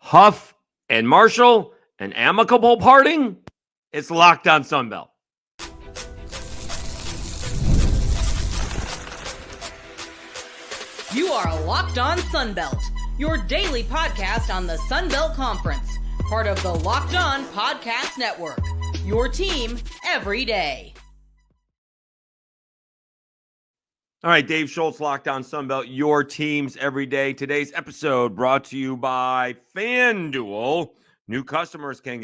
Huff and Marshall, an amicable parting? It's Locked On Sunbelt. You are Locked On Sunbelt, your daily podcast on the Sunbelt Conference, part of the Locked On Podcast Network, your team every day. All right, Dave Schultz, Locked On Sunbelt, your teams every day. Today's episode brought to you by FanDuel. New customers can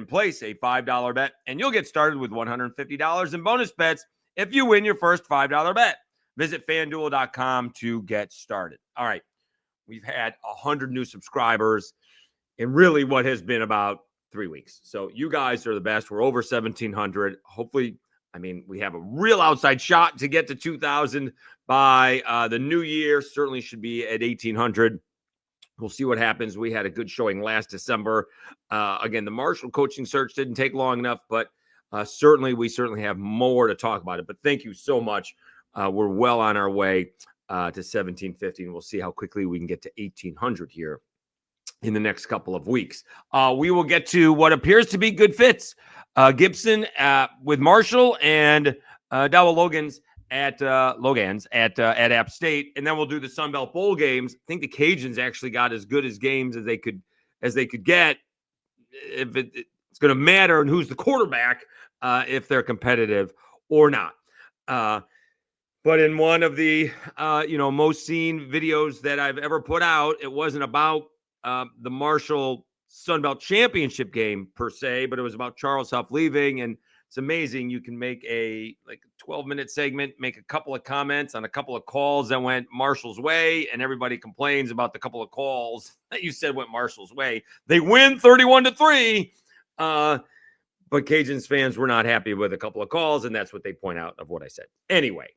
place a $5 bet, and you'll get started with $150 in bonus bets if you win your first $5 bet. Visit FanDuel.com to get started. All right, we've had 100 new subscribers in really what has been about 3 weeks. So you guys are the best. We're over 1,700. Hopefully, we have a real outside shot to get to 2,000 by the new year. Certainly should be at 1,800. We'll see what happens. We had a good showing last December. Again, the Marshall coaching search didn't take long enough, but we certainly have more to talk about it. But thank you so much. We're well on our way to 1,750, and we'll see how quickly we can get to 1,800 here in the next couple of weeks. We will get to what appears to be good fits. Gibson with Marshall and Dowell Loggains at App State, and then we'll do the Sun Belt Bowl games. I think the Cajuns actually got as good as games as they could get. If it's going to matter and who's the quarterback, if they're competitive or not. But in one of the most seen videos that I've ever put out, it wasn't about the Marshall Sun Belt Championship game per se, but it was about Charles Huff leaving. And it's amazing. You can make a 12-minute segment, make a couple of comments on a couple of calls that went Marshall's way, and everybody complains about the couple of calls that you said went Marshall's way. They win 31-3. But Cajuns fans were not happy with a couple of calls, and that's what they point out of what I said. Anyway,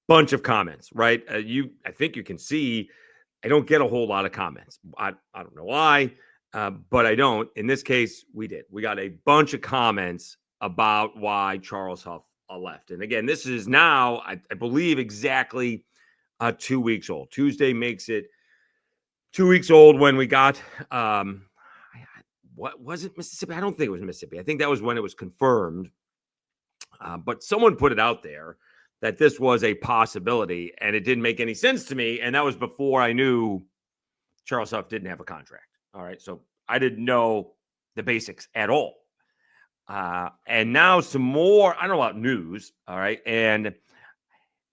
bunch of comments, right? I think you can see I don't get a whole lot of comments. I don't know why, but I don't. In this case, we did. We got a bunch of comments about why Charles Huff left. And again, this is now, I believe, exactly 2 weeks old. Tuesday makes it 2 weeks old when we got, what was it, Mississippi? I don't think it was Mississippi. I think that was when it was confirmed. But someone put it out there that this was a possibility, and it didn't make any sense to me. And that was before I knew Charles Huff didn't have a contract. All right. So I didn't know the basics at all. And now some more, I don't know about news. All right. And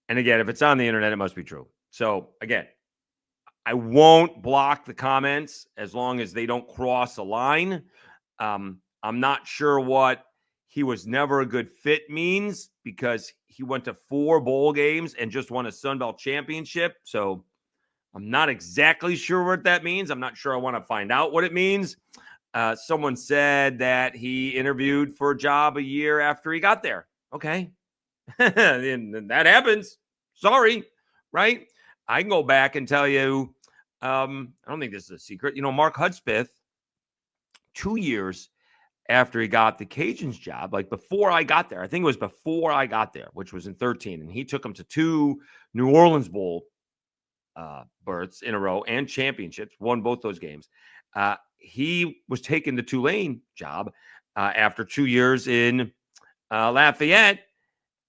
again, if it's on the internet, it must be true. So again, I won't block the comments as long as they don't cross a line. I'm not sure what he was never a good fit means, because he went to 4 bowl games and just won a Sun Belt championship. So I'm not exactly sure what that means. I'm not sure I want to find out what it means. Someone said that he interviewed for a job a year after he got there. Okay. And that happens. Sorry. Right. I can go back and tell you, I don't think this is a secret. Mark Hudspeth, 2 years after he got the Cajuns job, like before I got there, I think it was before I got there, which was in 2013. And he took him to 2 New Orleans Bowl berths in a row and championships, won both those games. He was taking the Tulane job after 2 years in Lafayette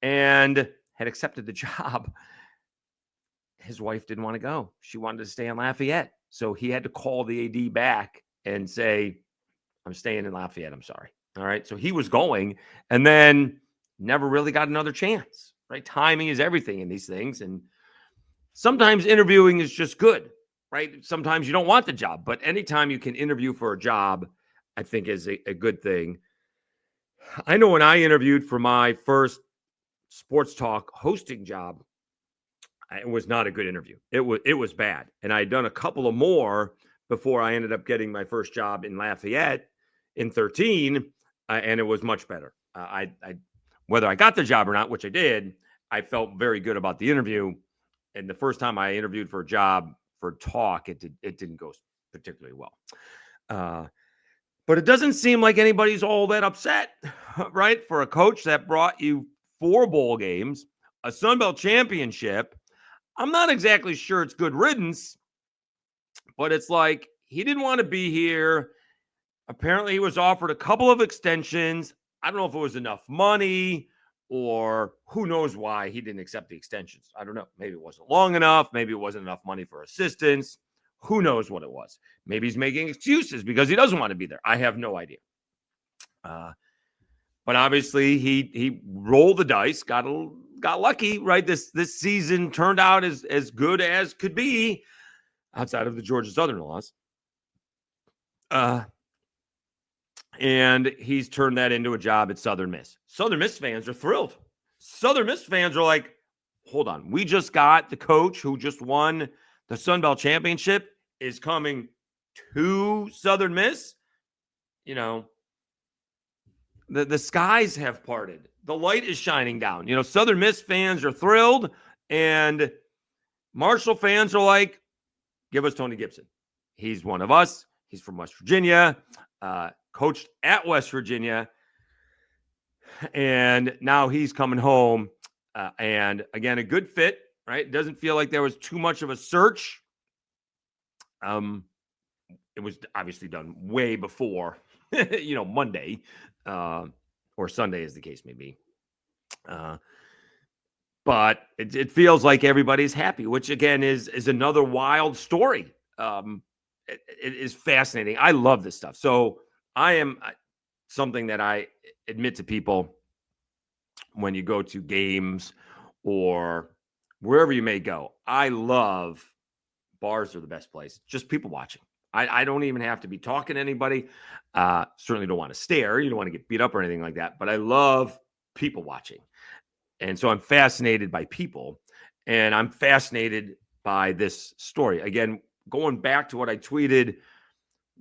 and had accepted the job. His wife didn't want to go. She wanted to stay in Lafayette. So he had to call the AD back and say, I'm staying in Lafayette. I'm sorry. All right. So he was going and then never really got another chance, right? Timing is everything in these things. And sometimes interviewing is just good, right? Sometimes you don't want the job, but anytime you can interview for a job, I think is a good thing. I know when I interviewed for my first sports talk hosting job, it was not a good interview. It was bad. And I had done a couple of more before I ended up getting my first job in Lafayette in 2013, and it was much better. I whether I got the job or not, which I did, I felt very good about the interview. And the first time I interviewed for a job for talk, it didn't go particularly well. But it doesn't seem like anybody's all that upset, right? For a coach that brought you 4 bowl games, a Sun Belt championship. I'm not exactly sure it's good riddance, but it's like he didn't want to be here. Apparently, he was offered a couple of extensions. I don't know if it was enough money or who knows why he didn't accept the extensions. I don't know. Maybe it wasn't long enough. Maybe it wasn't enough money for assistance. Who knows what it was? Maybe he's making excuses because he doesn't want to be there. I have no idea. But obviously, he rolled the dice, got lucky, right? This season turned out as good as could be outside of the Georgia Southern loss. And he's turned that into a job at Southern Miss. Southern Miss fans are thrilled. Southern Miss fans are like, hold on, we just got the coach who just won the Sun Belt Championship is coming to Southern Miss. You know, the skies have parted. The light is shining down. You know, Southern Miss fans are thrilled, and Marshall fans are like, give us Tony Gibson. He's one of us. He's from West Virginia. Coached at West Virginia, and now he's coming home. And again, a good fit, right? It doesn't feel like there was too much of a search. It was obviously done way before, Monday or Sunday, as the case may be. But it feels like everybody's happy, which again is another wild story. It is fascinating. I love this stuff. So I am something that I admit to people when you go to games or wherever you may go. I love bars are the best place. Just people watching. I don't even have to be talking to anybody. Certainly don't want to stare. You don't want to get beat up or anything like that. But I love people watching. And so I'm fascinated by people. And I'm fascinated by this story. Again, going back to what I tweeted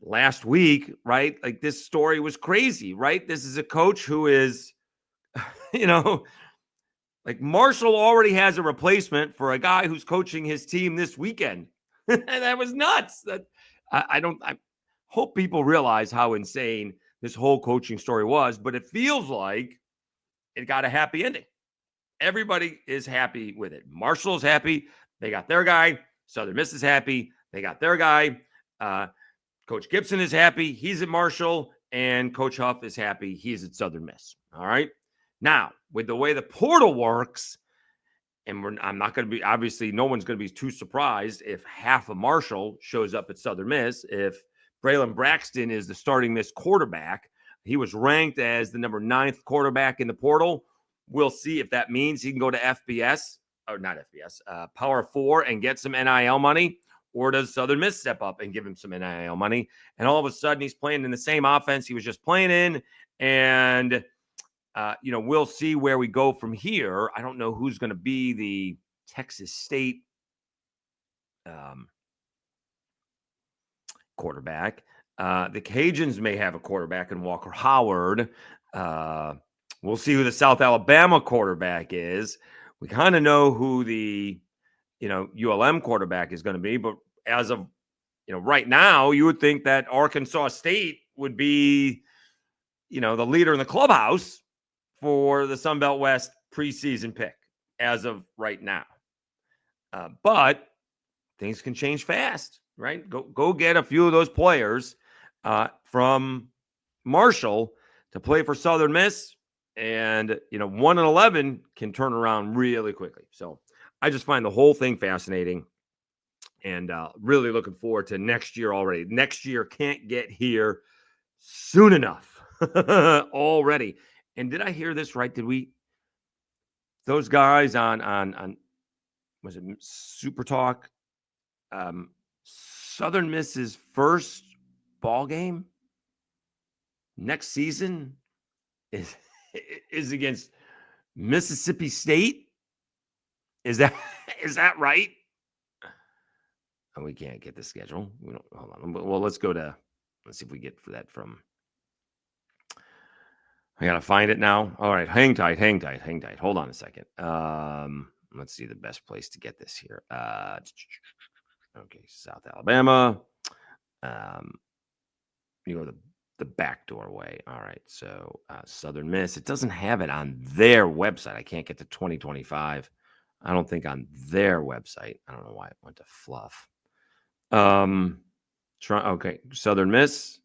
last week, right? Like this story was crazy, right? This is a coach who is, like Marshall already has a replacement for a guy who's coaching his team this weekend. That was nuts. I hope people realize how insane this whole coaching story was, but it feels like it got a happy ending. Everybody is happy with it. Marshall's happy. They got their guy. Southern Miss is happy. They got their guy. Coach Gibson is happy. He's at Marshall. And Coach Huff is happy. He's at Southern Miss. All right. Now, with the way the portal works, and I'm not going to be, obviously, no one's going to be too surprised if half of Marshall shows up at Southern Miss. If Braylon Braxton is the starting Miss quarterback, he was ranked as the number 9th quarterback in the portal. We'll see if that means he can go to FBS, or not FBS, Power 4 and get some NIL money. Or does Southern Miss step up and give him some NIL money? And all of a sudden, he's playing in the same offense he was just playing in. And, we'll see where we go from here. I don't know who's going to be the Texas State quarterback. The Cajuns may have a quarterback in Walker Howard. We'll see who the South Alabama quarterback is. We kind of know who the ULM quarterback is going to be, but as of, right now, you would think that Arkansas State would be, the leader in the clubhouse for the Sun Belt West preseason pick as of right now. But things can change fast, right? Go get a few of those players from Marshall to play for Southern Miss, and 1-11 can turn around really quickly. So I just find the whole thing fascinating, and really looking forward to next year already. Next year can't get here soon enough already. And did I hear this right? Those guys on was it Super Talk? Southern Miss's first ball game next season is against Mississippi State. Is that right? And we can't get the schedule. We don't. Hold on. Well, let's see if we get for that from. I gotta find it now. All right, hang tight. Hold on a second. Let's see the best place to get this here. Okay, South Alabama. You go the backdoor way. All right, so Southern Miss. It doesn't have it on their website. I can't get to 2025. I don't think on their website. I don't know why it went to Fluff. Okay, Southern Miss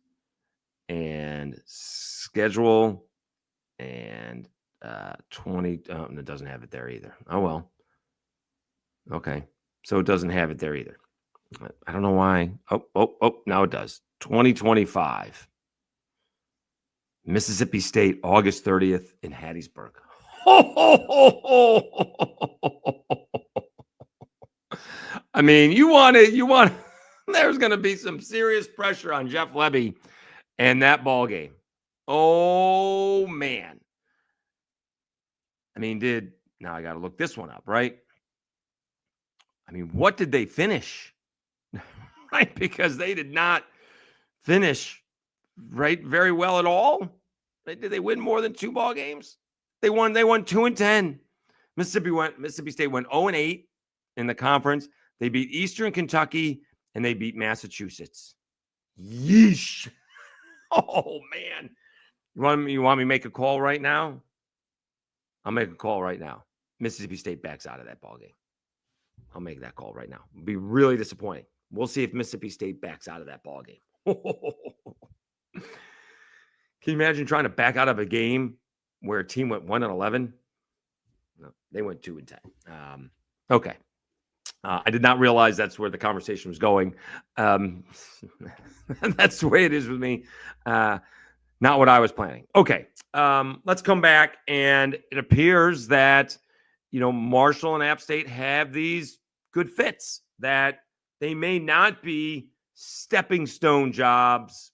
and schedule and 20. It doesn't have it there either. Oh, well. Okay, so it doesn't have it there either. I don't know why. Oh, now it does. 2025. Mississippi State, August 30th in Hattiesburg. I mean, you want, there's going to be some serious pressure on Jeff Lebby and that ball game. Oh, man. I mean, now I got to look this one up, right? I mean, what did they finish? Right? Because they did not finish right very well at all. Did they win more than 2 ball games? They won 2-10. Mississippi State went 0-8 in the conference. They beat Eastern Kentucky and they beat Massachusetts. Yeesh. Oh man. You want me to make a call right now? I'll make a call right now. Mississippi State backs out of that ball game. I'll make that call right now. It'll be really disappointing. We'll see if Mississippi State backs out of that ball game. Can you imagine trying to back out of a game where a team went 1-11? No, they went 2-10. Okay. I did not realize that's where the conversation was going. That's the way it is with me. Not what I was planning. Okay. Let's come back. And it appears that, Marshall and App State have these good fits that they may not be stepping stone jobs.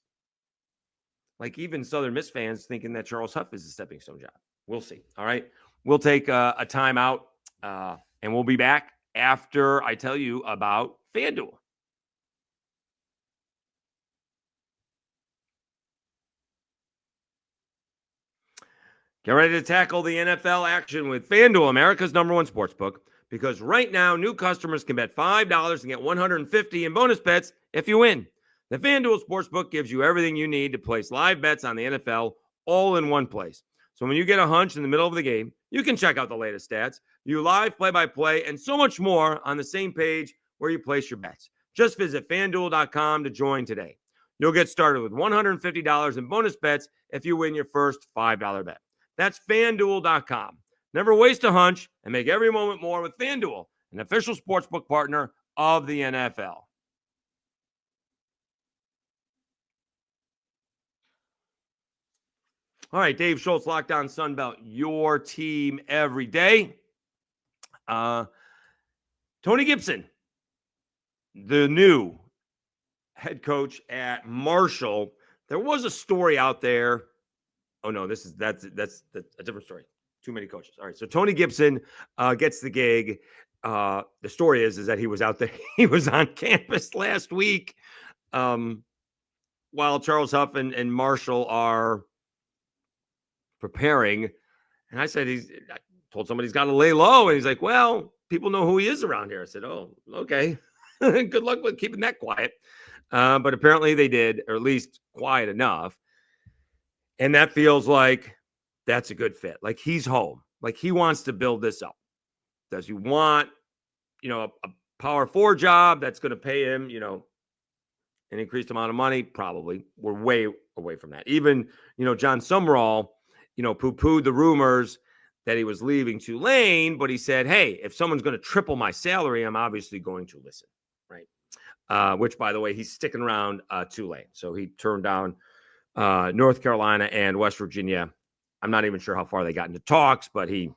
Like even Southern Miss fans thinking that Charles Huff is a stepping stone job. We'll see. All right. We'll take a timeout and we'll be back after I tell you about FanDuel. Get ready to tackle the NFL action with FanDuel, America's #1 sportsbook, because right now new customers can bet $5 and get $150 in bonus bets if you win. The FanDuel Sportsbook gives you everything you need to place live bets on the NFL all in one place. So when you get a hunch in the middle of the game, you can check out the latest stats, view live play-by-play, and so much more on the same page where you place your bets. Just visit FanDuel.com to join today. You'll get started with $150 in bonus bets if you win your first $5 bet. That's FanDuel.com. Never waste a hunch and make every moment more with FanDuel, an official sportsbook partner of the NFL. All right, Dave Schultz, Locked On Sunbelt, your team every day. Tony Gibson, the new head coach at Marshall. There was a story out there. Oh no, that's a different story. Too many coaches. All right, so Tony Gibson gets the gig. The story is that he was out there. He was on campus last week, while Charles Huff and Marshall are preparing. And I said, I told somebody he's got to lay low. And he's like, well, people know who he is around here. I said, oh, okay. Good luck with keeping that quiet. But apparently they did, or at least quiet enough. And that feels like that's a good fit. Like he's home. Like he wants to build this up. Does he want, a Power 4 job that's going to pay him, an increased amount of money? Probably. We're way away from that. Even, John Summerall, poo-pooed the rumors that he was leaving Tulane, but he said, hey, if someone's going to triple my salary, I'm obviously going to listen, right? Which, by the way, he's sticking around Tulane. So he turned down North Carolina and West Virginia. I'm not even sure how far they got into talks, but he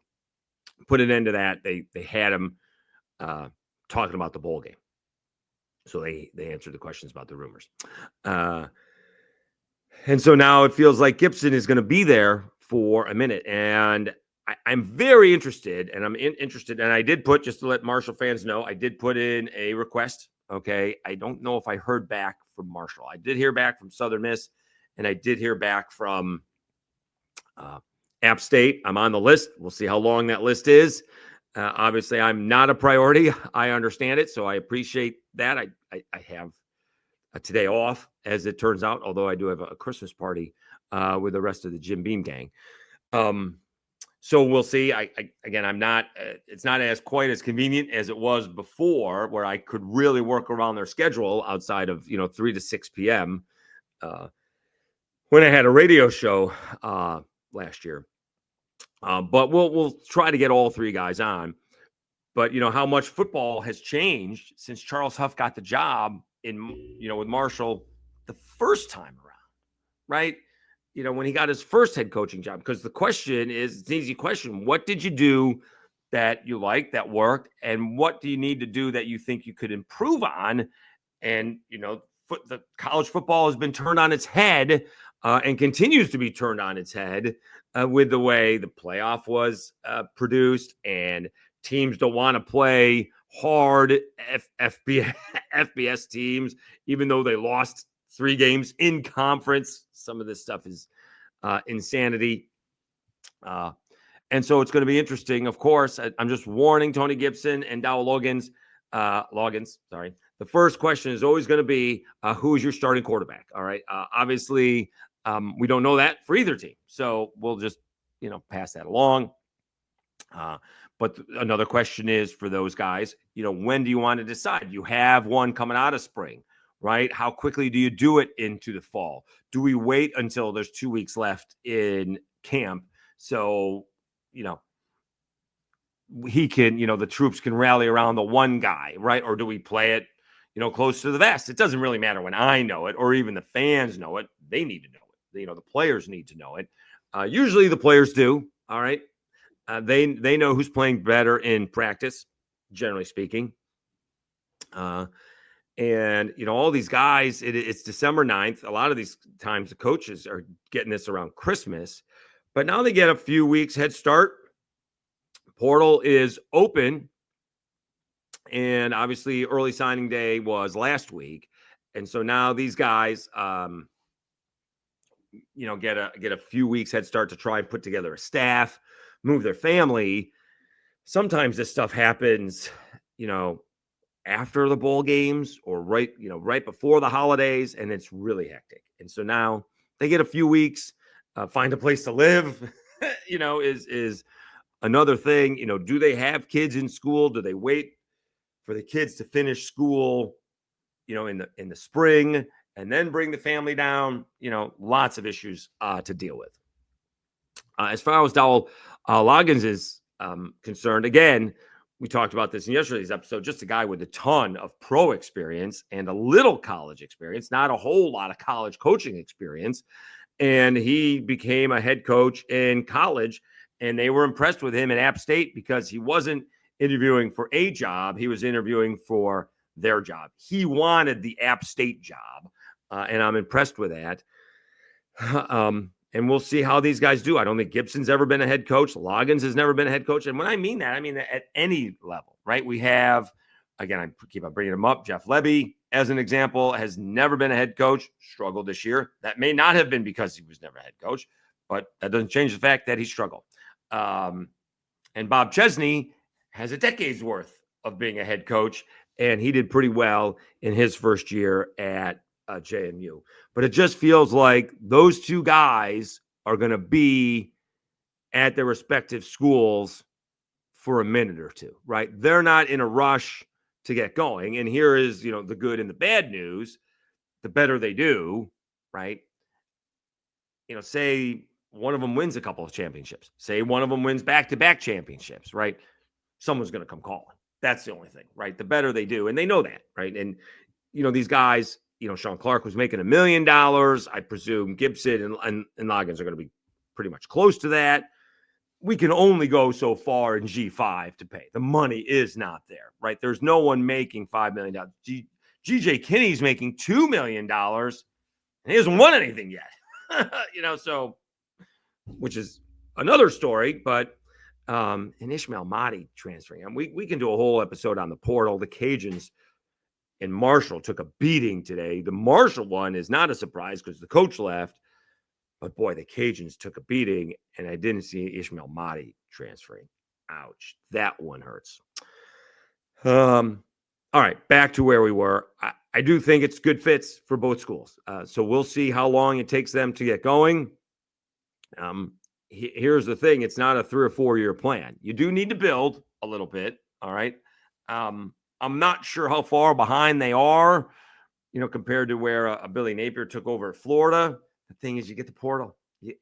put an end to that. They had him talking about the bowl game. So they answered the questions about the rumors. And so now it feels like Gibson is going to be there for a minute. And I'm very interested, and I'm interested. And I did put, just to let Marshall fans know, I did put in a request. Okay. I don't know if I heard back from Marshall. I did hear back from Southern Miss, and I did hear back from App State. I'm on the list. We'll see how long that list is. Obviously, I'm not a priority. I understand it. So I appreciate that. I have today off, as it turns out, although I do have a Christmas party with the rest of the Jim Beam gang. So we'll see. Again, I'm not. It's not as quite as convenient as it was before, where I could really work around their schedule outside of 3 to 6 p.m. When I had a radio show last year. But we'll try to get all three guys on. But how much football has changed since Charles Huff got the job with Marshall the first time around, right? When he got his first head coaching job, because the question is, it's an easy question. What did you do that you liked, that worked? And what do you need to do that you think you could improve on? And, the college football has been turned on its head and continues to be turned on its head with the way the playoff was produced, and teams don't want to play hard FBS teams, even though they lost 3 games in conference. Some of this stuff is insanity. And so it's going to be interesting. Of course, I'm just warning Tony Gibson and Dowell Loggains. Sorry. The first question is always going to be, who's your starting quarterback? All right. Obviously, we don't know that for either team. So we'll just, pass that along. But another question is for those guys, when do you want to decide? You have one coming out of spring, right? How quickly do you do it into the fall? Do we wait until there's 2 weeks left in camp? So, he can, the troops can rally around the one guy, right? Or do we play it, close to the vest? It doesn't really matter when I know it, or even the fans know it. They need to know it. The players need to know it. Usually the players do. All right. They know who's playing better in practice, generally speaking. And, all these guys, it's December 9th. A lot of these times the coaches are getting this around Christmas, but now they get a few weeks head start. Portal is open. And obviously early signing day was last week. And so now these guys, get a few weeks head start to try and put together a staff, move their family. Sometimes this stuff happens, after the bowl games or right before the holidays, and it's really hectic. And so now they get a few weeks, find a place to live, is another thing. Do they have kids in school? Do they wait for the kids to finish school, in the spring, and then bring the family down? Lots of issues to deal with. As far as Dowell Loggins is concerned, again, we talked about this in yesterday's episode, just a guy with a ton of pro experience and a little college experience, not a whole lot of college coaching experience. And he became a head coach in college, and they were impressed with him at App State because he wasn't interviewing for a job. He was interviewing for their job. He wanted the App State job, and I'm impressed with that. And we'll see how these guys do. I don't think Gibson's ever been a head coach. Loggins has never been a head coach. And when I mean that, I mean at any level, right? We have, again, I keep on bringing him up. Jeff Levy, as an example, has never been a head coach, struggled this year. That may not have been because he was never a head coach, but that doesn't change the fact that he struggled. And Bob Chesney has a decade's worth of being a head coach, and he did pretty well in his first year at JMU. But it just feels like those two guys are going to be at their respective schools for a minute or two, right? They're not in a rush to get going. And here is, the good and the bad news. The better they do, right? Say one of them wins a couple of championships. Say one of them wins back-to-back championships, right? Someone's going to come calling. That's the only thing, right? The better they do. And they know that, right? And, these guys, Sean Clark was making $1 million. I presume Gibson and Loggins are going to be pretty much close to that. We can only go so far in G5 to pay. The money is not there, right? There's no one making $5 million. GJ Kinney's making $2 million, and he hasn't won anything yet. So, which is another story, but and Ishmael Mahdi transferring. And we can do a whole episode on the portal. The Cajuns and Marshall took a beating today. The Marshall one is not a surprise because the coach left, but boy, the Cajuns took a beating, and I didn't see Ishmael Mahdi transferring. Ouch. That one hurts. All right, back to where we were. I do think it's good fits for both schools. So we'll see how long it takes them to get going. here's the thing. It's not a 3 or 4 year plan. You do need to build a little bit. All right. I'm not sure how far behind they are, compared to where a Billy Napier took over at Florida. The thing is, you get the portal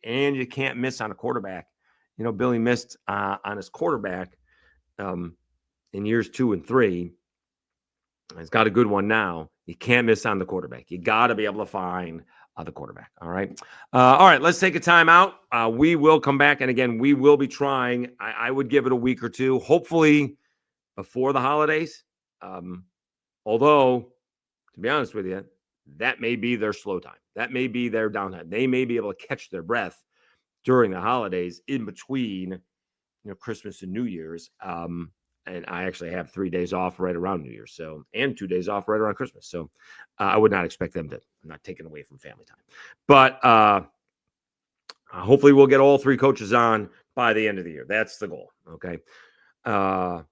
and you can't miss on a quarterback. Billy missed on his quarterback in years 2 and 3. He's got a good one now. You can't miss on the quarterback. You got to be able to find the quarterback. All right. All right. Let's take a time out. We will come back. And again, we will be trying. I would give it a week or two, hopefully before the holidays. Although, to be honest with you, that may be their slow time. That may be their downtime. They may be able to catch their breath during the holidays in between, Christmas and New Year's. And I actually have 3 days off right around New Year's. And 2 days off right around Christmas. So I would not expect them to. I'm not taking away from family time. But hopefully we'll get all 3 coaches on by the end of the year. That's the goal. Okay.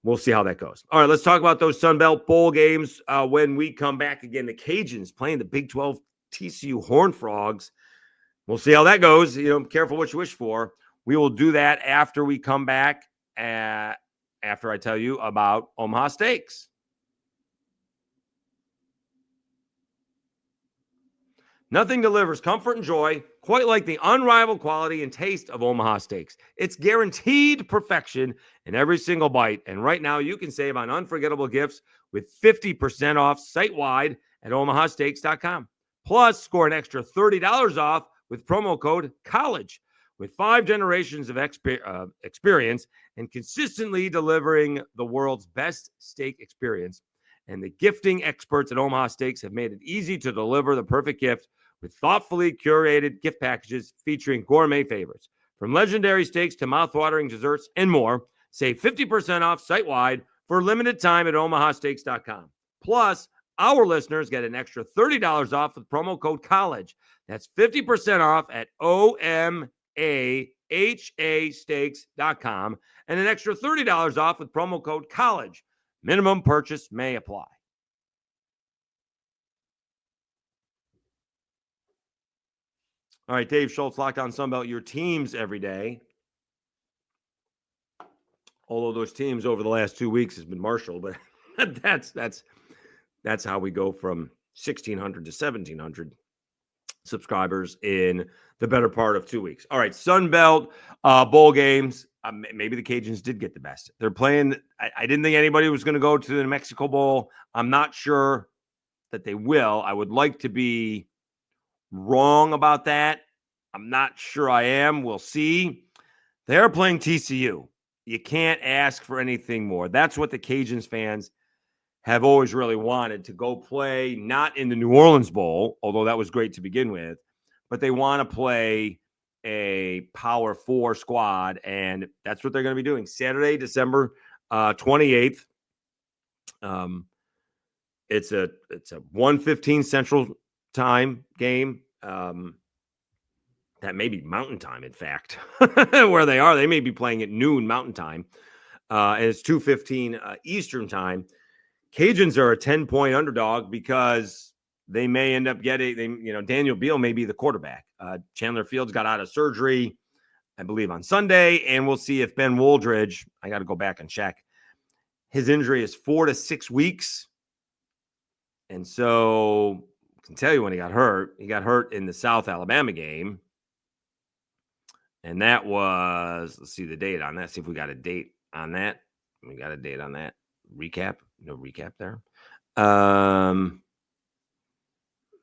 We'll see how that goes. All right, let's talk about those Sun Belt Bowl games when we come back. Again, the Cajuns playing the Big 12 TCU Horned Frogs. We'll see how that goes. Careful what you wish for. We will do that after we come back, after I tell you about Omaha Steaks. Nothing delivers comfort and joy quite like the unrivaled quality and taste of Omaha Steaks. It's guaranteed perfection in every single bite. And right now you can save on unforgettable gifts with 50% off site-wide at omahasteaks.com. Plus, score an extra $30 off with promo code COLLEGE. With 5 generations of experience and consistently delivering the world's best steak experience. And the gifting experts at Omaha Steaks have made it easy to deliver the perfect gift with thoughtfully curated gift packages featuring gourmet favorites. From legendary steaks to mouthwatering desserts and more, save 50% off site-wide for a limited time at omahasteaks.com. Plus, our listeners get an extra $30 off with promo code COLLEGE. That's 50% off at omahasteaks.com and an extra $30 off with promo code COLLEGE. Minimum purchase may apply. All right, Dave Schultz, Locked On Sunbelt, your teams every day. Although those teams over the last 2 weeks has been Marshall, but that's how we go from 1,600 to 1,700 subscribers in the better part of 2 weeks. All right, Sunbelt bowl games. Maybe the Cajuns did get the best. They're playing. I didn't think anybody was going to go to the Mexico Bowl. I'm not sure that they will. I would like to be wrong about that. I'm not sure I am. We'll see. They're playing TCU. You can't ask for anything more. That's what the Cajuns fans have always really wanted, to go play, not in the New Orleans Bowl, although that was great to begin with, but they want to play a Power 4 squad, and that's what they're going to be doing. Saturday, December 28th. It's a 1:15 Central Time game. That may be Mountain Time, in fact, where they are. They may be playing at noon Mountain Time, and it's 2:15 Eastern Time. Cajuns are a 10-point underdog because they may end up getting, Daniel Beal may be the quarterback. Chandler Fields got out of surgery, I believe, on Sunday, and we'll see if Ben Wooldridge, I got to go back and check. His injury is 4 to 6 weeks. And so I can tell you when he got hurt. He got hurt in the South Alabama game. And that was, let's see the date on that. See if we got a date on that. We got a date on that. Recap. No recap there. I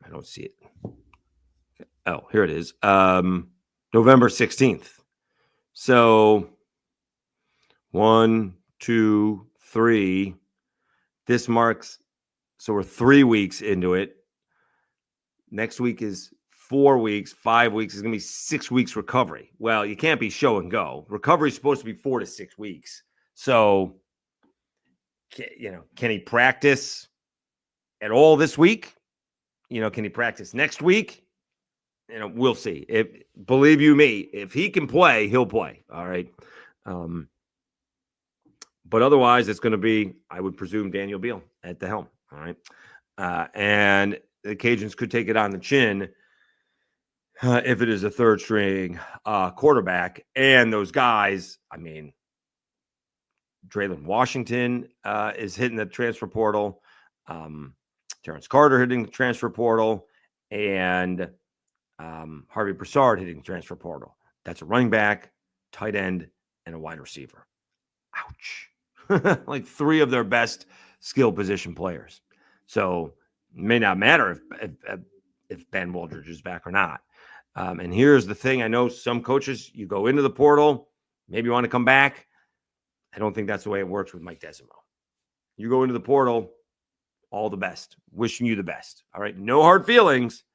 don't see it. Oh, here it is. November 16th. So 1, 2, 3. This marks, so we're 3 weeks into it. Next week is 4 weeks. 5 weeks is going to be 6 weeks recovery. Well, you can't be show and go. Recovery is supposed to be 4 to 6 weeks. So, can he practice at all this week? Can he practice next week? We'll see. Believe you me, if he can play, he'll play. All right. But otherwise, it's going to be, I would presume, Daniel Beal at the helm. All right. And the Cajuns could take it on the chin. if it is a third string quarterback. And those guys, I mean, Draylon Washington is hitting the transfer portal. Terrence Carter hitting the transfer portal. And Harvey Broussard hitting the transfer portal. That's a running back, tight end, and a wide receiver. Ouch. Like 3 of their best skill position players. So it may not matter if Ben Waldridge is back or not. And here's the thing. I know some coaches, you go into the portal, maybe you want to come back. I don't think that's the way it works with Mike Desimo. You go into the portal, all the best. Wishing you the best. All right. No hard feelings,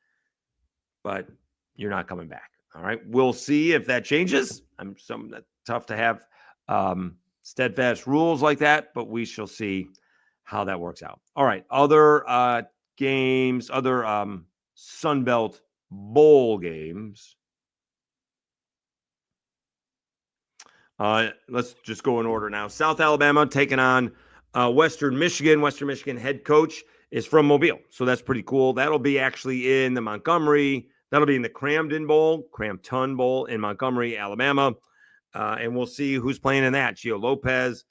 but you're not coming back. All right. We'll see if that changes. That's tough to have steadfast rules like that, but we shall see how that works out. All right. Other games, other Sunbelt Bowl games. Let's just go in order now. South Alabama taking on Western Michigan. Western Michigan head coach is from Mobile, so that's pretty cool. That'll be actually in the Montgomery. That'll be in the Crampton Bowl in Montgomery, Alabama. And we'll see who's playing in that. Gio Lopez,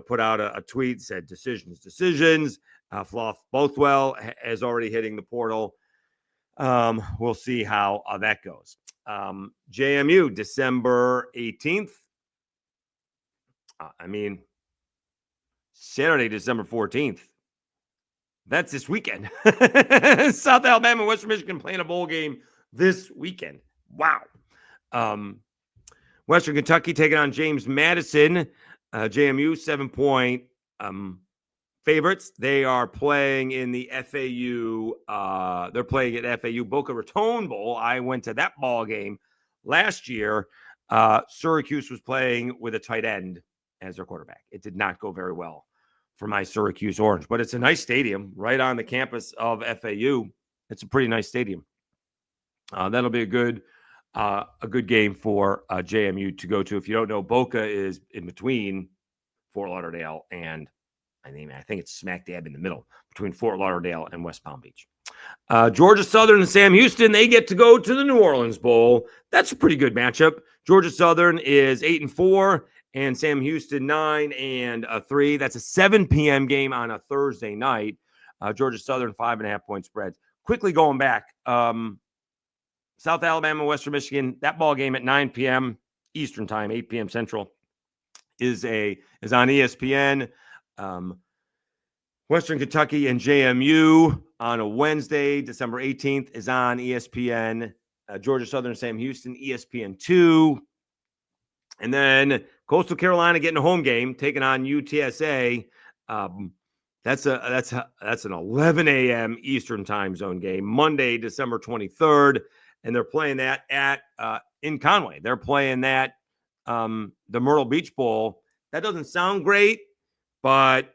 put out a tweet, said decisions. Fluff Bothwell is already hitting the portal. We'll see how that goes. JMU, December 18th. Saturday, December 14th. That's this weekend. South Alabama, Western Michigan playing a bowl game this weekend. Wow. Western Kentucky taking on James Madison. JMU, 7-point favorites. They are playing in the FAU. They're playing at FAU Boca Raton Bowl. I went to that ball game last year. Syracuse was playing with a tight end as their quarterback. It did not go very well for my Syracuse Orange, but it's a nice stadium right on the campus of FAU. It's a pretty nice stadium. That'll be a good game for JMU to go to. If you don't know, Boca is in between Fort Lauderdale and I think it's smack dab in the middle between Fort Lauderdale and West Palm Beach. Georgia Southern and Sam Houston, they get to go to the New Orleans Bowl. That's a pretty good matchup. Georgia Southern is 8-4 and Sam Houston 9-3. That's a 7 p.m. game on a Thursday night. Georgia Southern 5.5-point spreads. Quickly going back, South Alabama, Western Michigan, that ball game at 9 p.m. Eastern time, 8 p.m. Central, is on ESPN. Western Kentucky and JMU on a Wednesday, December 18th, is on ESPN. Georgia Southern, Sam Houston, ESPN2. And then Coastal Carolina getting a home game, taking on UTSA. That's an 11 a.m. Eastern time zone game, Monday, December 23rd. And they're playing that in Conway. They're playing that the Myrtle Beach Bowl. That doesn't sound great, but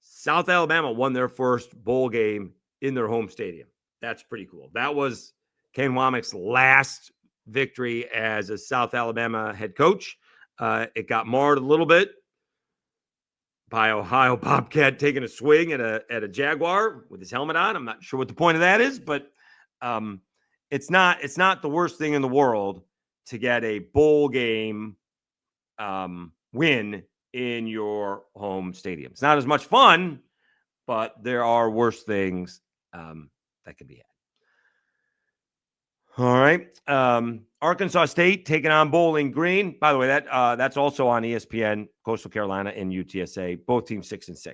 South Alabama won their first bowl game in their home stadium. That's pretty cool. That was Ken Womack's last victory as a South Alabama head coach. It got marred a little bit by Ohio Bobcat taking a swing at a Jaguar with his helmet on. I'm not sure what the point of that is, but it's not the worst thing in the world to get a bowl game win in your home stadium. It's not as much fun, but there are worse things that could be had. All right. Arkansas State taking on Bowling Green. By the way, that's also on ESPN, Coastal Carolina and UTSA, both teams 6-6.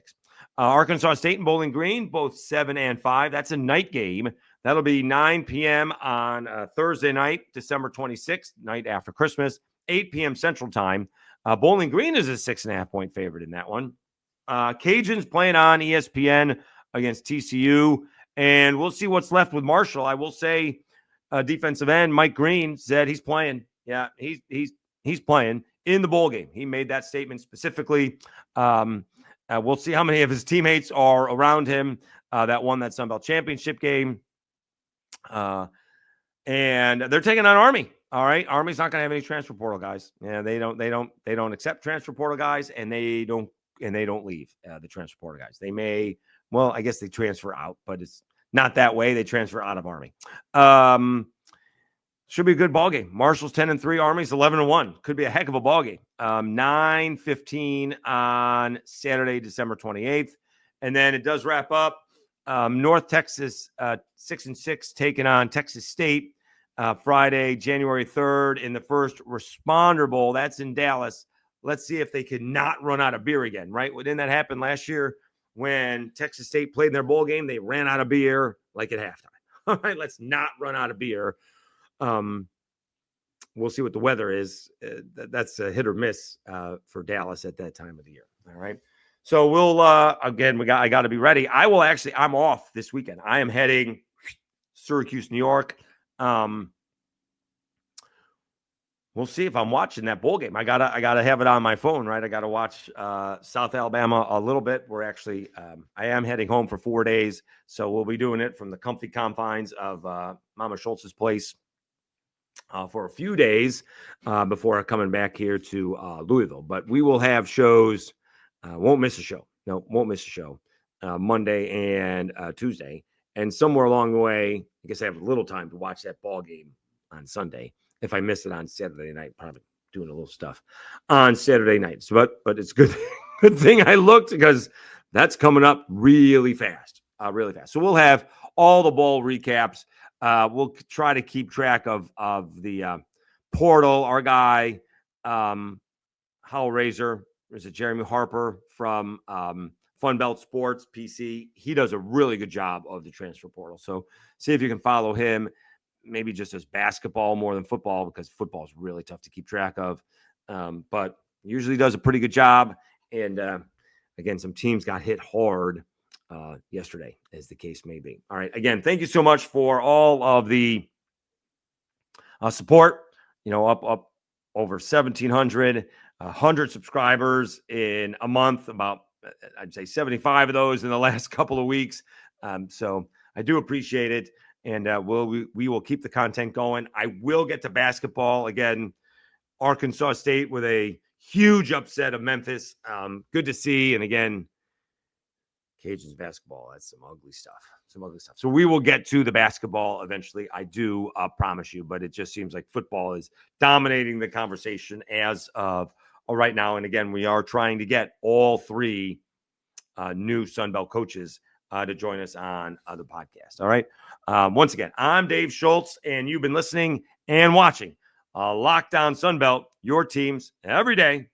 Arkansas State and Bowling Green, both 7-5. That's a night game. That'll be 9 p.m. on Thursday night, December 26th, night after Christmas, 8 p.m. Central Time. Bowling Green is a 6.5-point favorite in that one. Cajuns playing on ESPN against TCU, and we'll see what's left with Marshall. I will say, defensive end Mike Green said he's playing. Yeah, he's playing in the bowl game. He made that statement specifically. We'll see how many of his teammates are around him that won that Sun Belt championship game. And they're taking on Army. All right, Army's not going to have any transfer portal guys. Yeah, they don't accept transfer portal guys, and they don't leave the transfer portal guys. They may, well, I guess they transfer out, but it's not that way. They transfer out of Army. Should be a good ball game. Marshall's 10-3, Army's 11-1. Could be a heck of a ball game. 9:15 on Saturday, December 28th. And then it does wrap up. North Texas 6-6 taking on Texas State Friday, January 3rd in the first Responder Bowl. That's in Dallas. Let's see if they can not run out of beer again, right? Well, didn't that happen last year when Texas State played in their bowl game? They ran out of beer like at halftime. All right, let's not run out of beer. We'll see what the weather is. That's a hit or miss for Dallas at that time of the year. All right. So we'll again, I got to be ready. I'm off this weekend. I am heading Syracuse, New York. We'll see if I'm watching that bowl game. I gotta have it on my phone, right? I gotta watch South Alabama a little bit. We're actually I am heading home for 4 days, so we'll be doing it from the comfy confines of Mama Schultz's place for a few days before coming back here to Louisville. But we will have shows. Won't miss a show. No, won't miss a show. Monday and Tuesday, and somewhere along the way, I guess I have a little time to watch that ball game on Sunday. If I miss it on Saturday night, probably doing a little stuff on Saturday night. So, but it's good thing I looked because that's coming up really fast, really fast. So we'll have all the bowl recaps. We'll try to keep track of the portal. Our guy, Howlraiser, is it Jeremy Harper from Funbelt Sports PC? He does a really good job of the transfer portal. So see if you can follow him. Maybe just as basketball more than football, because football is really tough to keep track of. But usually does a pretty good job. And again, some teams got hit hard yesterday, as the case may be. All right. Again, thank you so much for all of the support. You know, up over 1,700, 100 subscribers in a month. About, I'd say 75 of those in the last couple of weeks. So I do appreciate it. And we will keep the content going. I will get to basketball again. Arkansas State with a huge upset of Memphis. Good to see. And again, Cajuns basketball. That's some ugly stuff. So we will get to the basketball eventually. I do promise you. But it just seems like football is dominating the conversation as of right now. And again, we are trying to get all three new Sunbelt coaches to join us on the podcast. All right. Once again, I'm Dave Schultz, and you've been listening and watching Locked On Sunbelt, your teams every day.